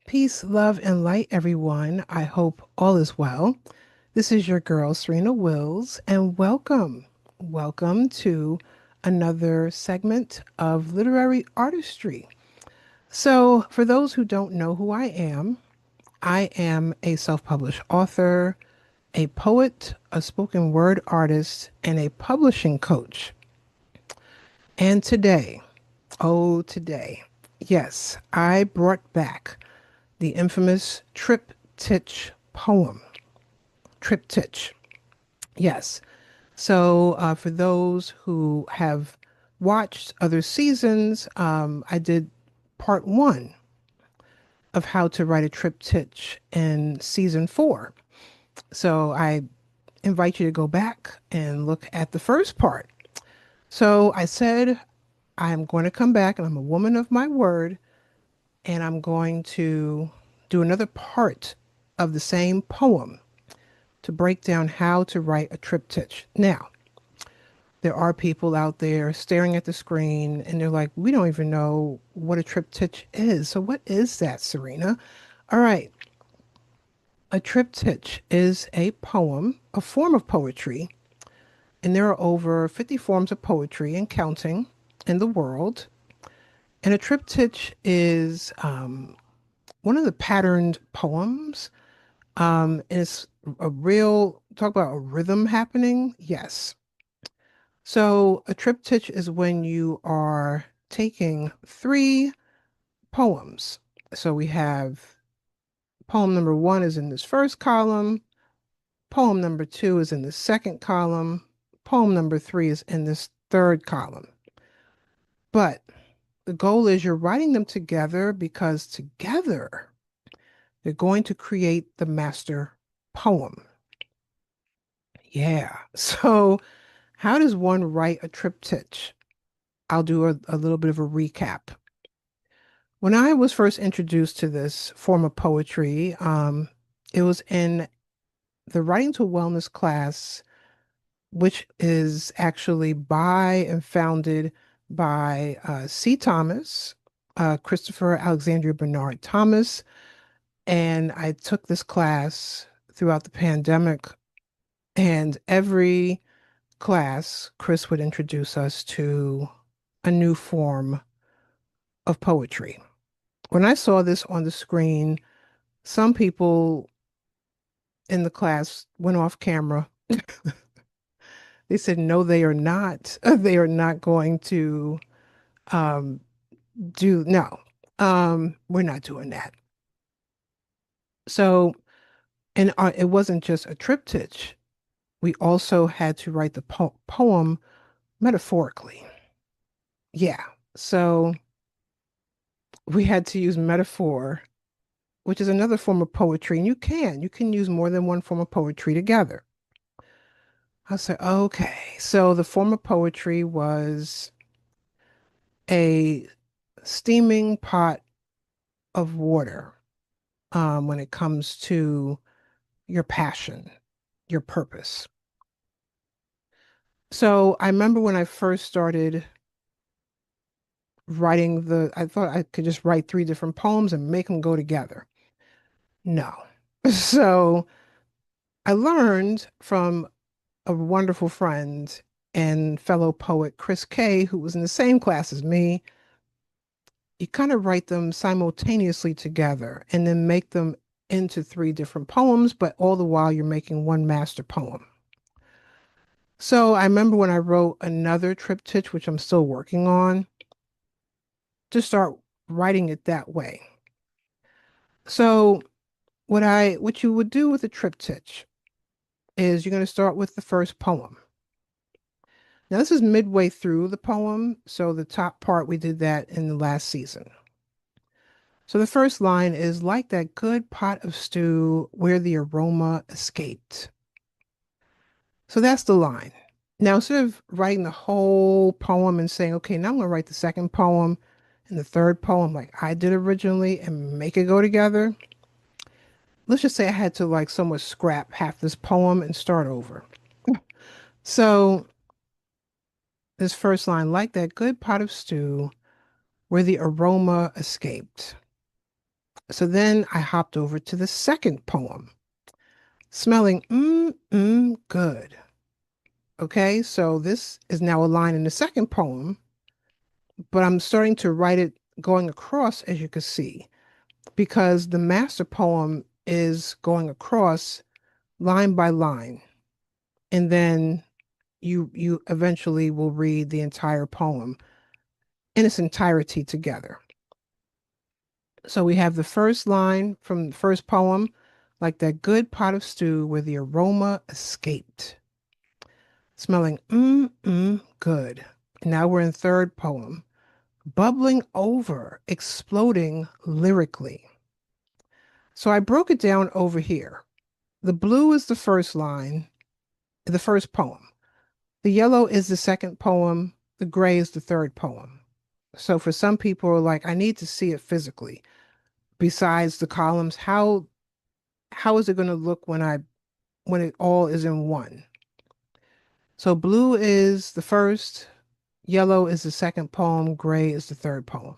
Peace, love, and light, everyone. I hope all is well. This is your girl, Serena Wills, and welcome. Welcome to another segment of literary artistry. So, for those who don't know who I am a self published author, a poet, a spoken word artist, and a publishing coach. And today, today, yes, I brought back the infamous Triptych poem. Triptych, yes. So, for those who have watched other seasons, I did part one of how to write a triptych in season four. So, I invite you to go back and look at the first part. So, I said, I'm going to come back and I'm a woman of my word, and I'm going to do another part of the same poem to break down how to write a triptych. Now, there are people out there staring at the screen and they're like, we don't even know what a triptych is. So, what is that, Serena? All right. A triptych is a poem, a form of poetry, and there are over 50 forms of poetry and counting in the world. And a triptych is one of the patterned poems. And it's a real, talk about a rhythm happening. Yes. So a triptych is when you are taking three poems. So we have poem number one is in this first column, poem number two is in the second column, poem number three is in this third column. But the goal is you're writing them together because together they're going to create the master poem. Yeah. So how does one write a triptych? I'll do a little bit of a recap. When I was first introduced to this form of poetry, it was in the Writing to Wellness class, which is actually by and founded by C. Thomas, Christopher Alexandria Bernard Thomas. And I took this class throughout the pandemic, and every class, Chris would introduce us to a new form of poetry. When I saw this on the screen, some people in the class went off camera. They said, no, they are not. They are not going to um, no, we're not doing that. So, and it wasn't just a triptych. We also had to write the poem metaphorically. Yeah. So we had to use metaphor, which is another form of poetry. And you can use more than one form of poetry together. I said, okay. So the form of poetry was a steaming pot of water when it comes to your passion, your purpose. So I remember when I first started writing I thought I could just write three different poems and make them go together. No. So I learned from a wonderful friend and fellow poet, Chris Kay, who was in the same class as me. You kind of write them simultaneously together and then make them into three different poems, but all the while you're making one master poem. So I remember when I wrote another triptych, which I'm still working on, to start writing it that way. So what you would do with a triptych is you're going to start with the first poem. Now this is midway through the poem, so the top part we did that in the last season. So the first line is like that good pot of stew where the aroma escaped. So that's the line. Now, instead of writing the whole poem and saying, okay, now I'm going to write the second poem and the third poem like I did originally and make it go together, let's just say I had to like somewhat scrap half this poem and start over. So this first line, like that good pot of stew where the aroma escaped. So then I hopped over to the second poem, smelling good. Okay, so this is now a line in the second poem, but I'm starting to write it going across, as you can see, because the master poem is going across line by line. And then you eventually will read the entire poem in its entirety together. So we have the first line from the first poem, like that good pot of stew where the aroma escaped, smelling good. Now we're in third poem, bubbling over, exploding lyrically. So I broke it down over here. The blue is the first line, the first poem. The yellow is the second poem. The gray is the third poem. So for some people, like, I need to see it physically. Besides the columns, how is it going to look when it all is in one? So blue is the first, yellow is the second poem, gray is the third poem.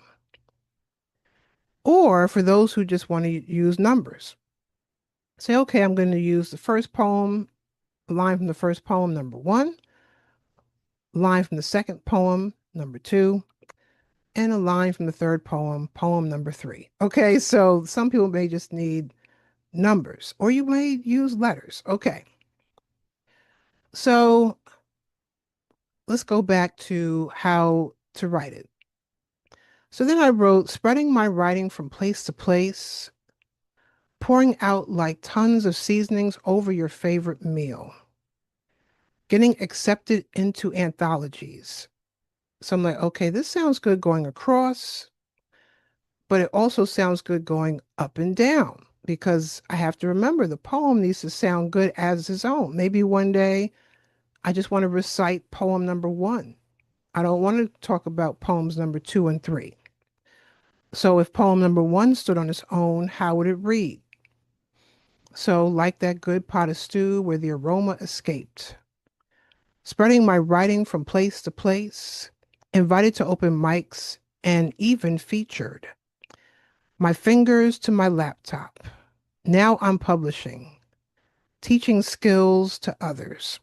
Or for those who just want to use numbers, say, okay, I'm going to use the first poem, line from the first poem, number one, line from the second poem, number two, and a line from the third poem, poem number three. Okay, so some people may just need numbers, or you may use letters. Okay, so let's go back to how to write it. So then I wrote, spreading my writing from place to place, pouring out like tons of seasonings over your favorite meal, getting accepted into anthologies. So I'm like, okay, this sounds good going across, but it also sounds good going up and down because I have to remember the poem needs to sound good as its own. Maybe one day I just want to recite poem number one. I don't want to talk about poems number two and three. So if poem number one stood on its own, how would it read? So, like that good pot of stew where the aroma escaped, spreading my writing from place to place, invited to open mics, and even featured. My fingers to my laptop. Now I'm publishing, teaching skills to others.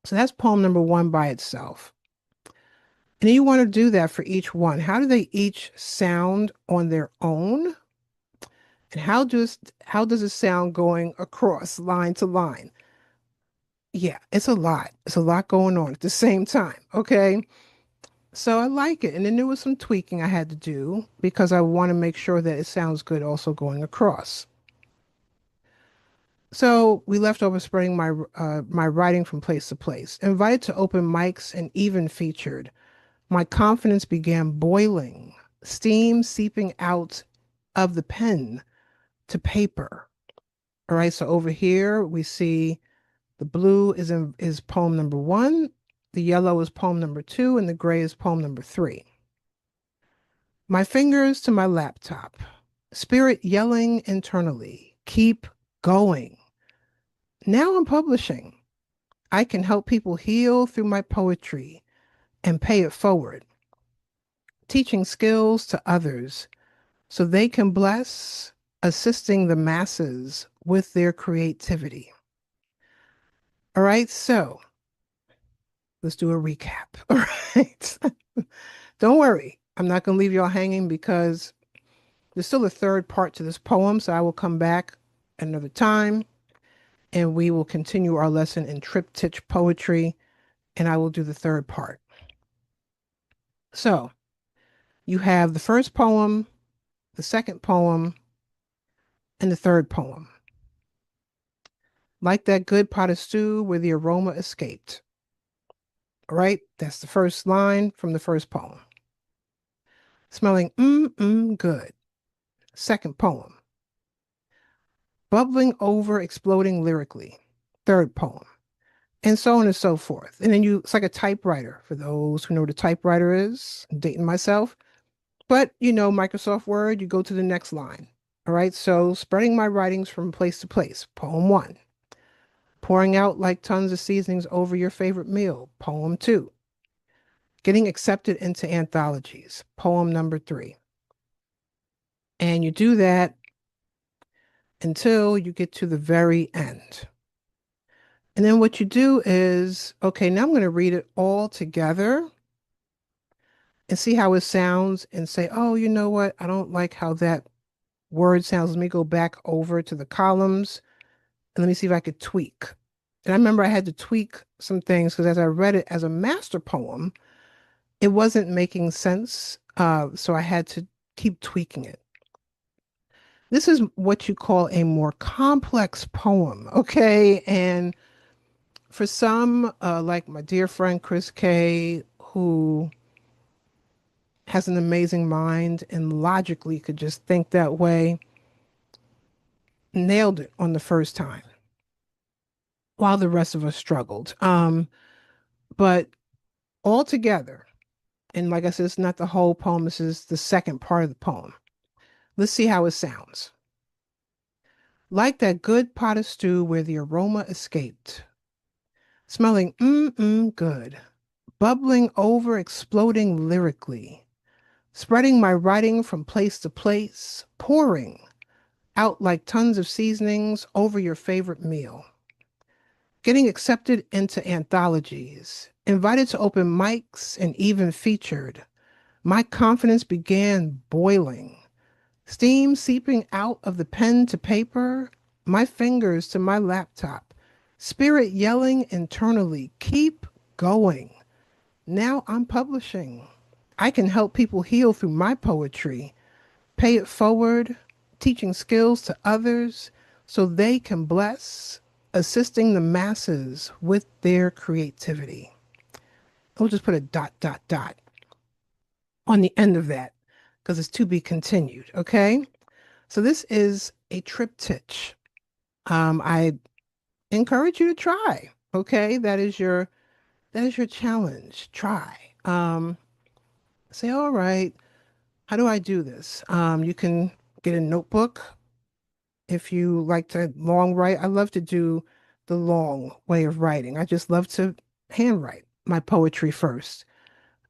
So that's poem number one by itself. And you want to do that for each one. How do they each sound on their own? And how does it sound going across line to line? Yeah, it's a lot. It's a lot going on at the same time. Okay. So I like it. And then there was some tweaking I had to do because I want to make sure that it sounds good also going across. So we left over spreading my writing from place to place, invited to open mics and even featured. My confidence began boiling, steam seeping out of the pen to paper. All right, so over here we see the blue is poem number one, the yellow is poem number two, and the gray is poem number three. My fingers to my laptop, spirit yelling internally, keep going. Now I'm publishing. I can help people heal through my poetry and pay it forward, teaching skills to others so they can bless, assisting the masses with their creativity. All right, so let's do a recap. All right. Don't worry, I'm not going to leave y'all hanging because there's still a third part to this poem, so I will come back another time and we will continue our lesson in triptych poetry and I will do the third part. So you have the first poem, the second poem, and the third poem. Like that good pot of stew where the aroma escaped. All right, that's the first line from the first poem. Smelling good. Second poem. Bubbling over, exploding lyrically. Third poem. And so on and so forth. And then it's like a typewriter for those who know what a typewriter is. I'm dating myself. But Microsoft Word, you go to the next line. All right, so spreading my writings from place to place. Poem one. Pouring out like tons of seasonings over your favorite meal. Poem two. Getting accepted into anthologies. Poem number three. And you do that until you get to the very end. And then what you do is, okay, now I'm going to read it all together and see how it sounds and say, oh, you know what? I don't like how that word sounds. Let me go back over to the columns and let me see if I could tweak. And I remember I had to tweak some things because as I read it as a master poem, it wasn't making sense. So I had to keep tweaking it. This is what you call a more complex poem, okay? And for some, like my dear friend Chris K, who has an amazing mind and logically could just think that way, nailed it on the first time, while the rest of us struggled. But all together, and like I said, it's not the whole poem, this is the second part of the poem. Let's see how it sounds. Like that good pot of stew where the aroma escaped, smelling good, bubbling over, exploding lyrically, spreading my writing from place to place, pouring out like tons of seasonings over your favorite meal, getting accepted into anthologies, invited to open mics, and even featured. My confidence began boiling, steam seeping out of the pen to paper, my fingers to my laptop, spirit yelling internally, keep going. Now I'm publishing. I can help people heal through my poetry, pay it forward, teaching skills to others so they can bless, assisting the masses with their creativity. We'll just put a dot, dot, dot on the end of that because it's to be continued. Okay. So this is a triptych. I encourage you to try. Okay. That is your challenge. Try. Say, all right, how do I do this? You can get a notebook if you like to long write. I love to do the long way of writing. I just love to handwrite my poetry first.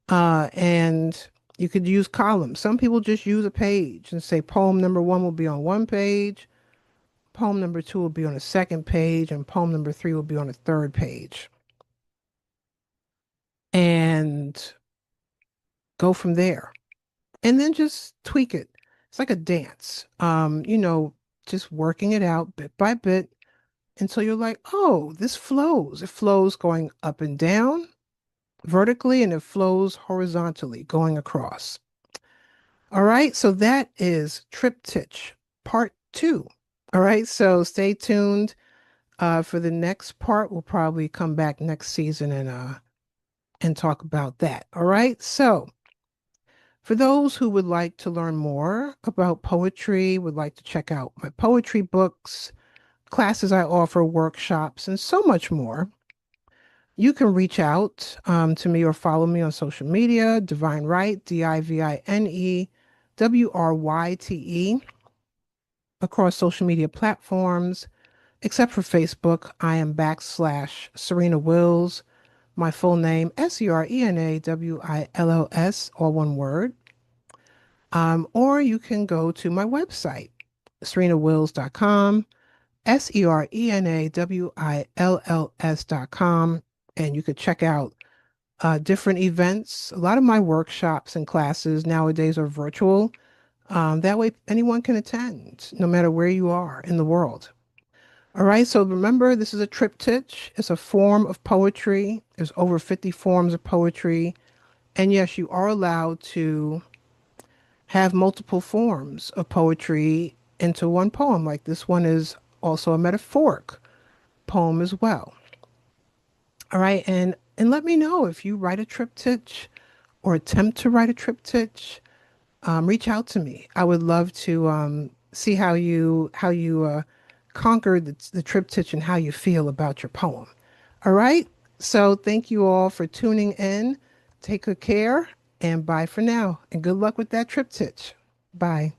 And you could use columns. Some people just use a page and say poem number one will be on one page, poem number two will be on a second page, and poem number three will be on a third page. And go from there. And then just tweak it. It's like a dance. Just working it out bit by bit until you're like, oh, this flows. It flows going up and down vertically and it flows horizontally going across. All right, so that is Triptych Part 2. All right, so stay tuned for the next part. We'll probably come back next season and talk about that. All right, so for those who would like to learn more about poetry, would like to check out my poetry books, classes I offer, workshops, and so much more, you can reach out to me or follow me on social media, Divine Wright, DivineWryte, across social media platforms, except for Facebook. I am / Serena Wills, my full name, SerenaWills, all one word. Or you can go to my website, serenawills.com, SerenaWills.com, and you could check out different events. A lot of my workshops and classes nowadays are virtual. That way, anyone can attend, no matter where you are in the world. All right, so remember, this is a triptych. It's a form of poetry. There's over 50 forms of poetry. And yes, you are allowed to have multiple forms of poetry into one poem. Like this one is also a metaphoric poem as well. All right, and let me know if you write a triptych or attempt to write a triptych. Reach out to me. I would love to see how you conquered the triptych and how you feel about your poem. All right. So thank you all for tuning in. Take good care and bye for now. And good luck with that triptych. Bye.